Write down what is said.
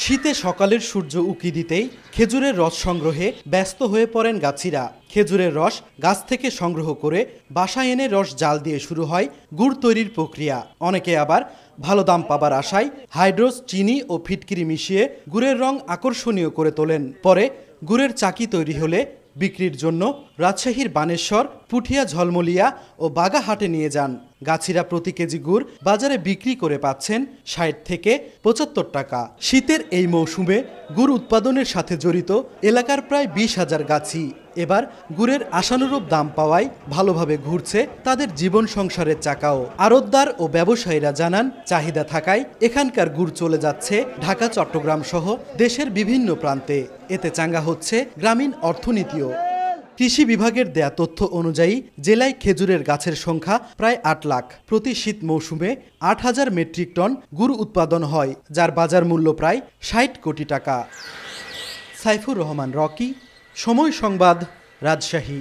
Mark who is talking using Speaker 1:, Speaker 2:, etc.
Speaker 1: শীতে সকালের সূর্য উঁকি দিতেই খেজুরের রস সংগ্রহে ব্যস্ত হয়ে পড়েন গাছিরা। খেজুরের রস গাছ থেকে সংগ্রহ করে বাসায় এনে রস জাল দিয়ে শুরু হয় গুড় তৈরির প্রক্রিয়া। অনেকে আবার ভালো দাম পাবার আশায় হাইড্রোস, চিনি ও ফিটকিরি মিশিয়ে গুড়ের রং আকর্ষণীয় করে তোলেন। পরে গুড়ের চাকি তৈরি হলে বিক্রির জন্য রাজশাহীর বানেশ্বর, পুঠিয়া, ঝলমলিয়া ও বাগাহাটে নিয়ে যান। গাছিরা প্রতি কেজি গুড় বাজারে বিক্রি করে পাচ্ছেন ৬০ থেকে ৭৫ টাকা। শীতের এই মৌসুমে গুড় উৎপাদনের সাথে জড়িত এলাকার প্রায় ২০,০০০ গাছি। এবার গুড়ের আশানুরূপ দাম পাওয়ায় ভালোভাবে ঘুরছে তাদের জীবন সংসারের চাকাও। আড়তদার ও ব্যবসায়ীরা জানান, চাহিদা থাকায় এখানকার গুড় চলে যাচ্ছে ঢাকা, চট্টগ্রাম সহ দেশের বিভিন্ন প্রান্তে। এতে চাঙ্গা হচ্ছে গ্রামীণ অর্থনীতিও। কৃষি বিভাগের দেয়া তথ্য অনুযায়ী জেলায় খেজুরের গাছের সংখ্যা প্রায় ৮ লাখ। প্রতি শীত মৌসুমে ৮,০০০ মেট্রিক টন গুড় উৎপাদন হয়, যার বাজার মূল্য প্রায় ৬০ কোটি টাকা। সাইফুর রহমান রকি, সময় সংবাদ, রাজশাহী।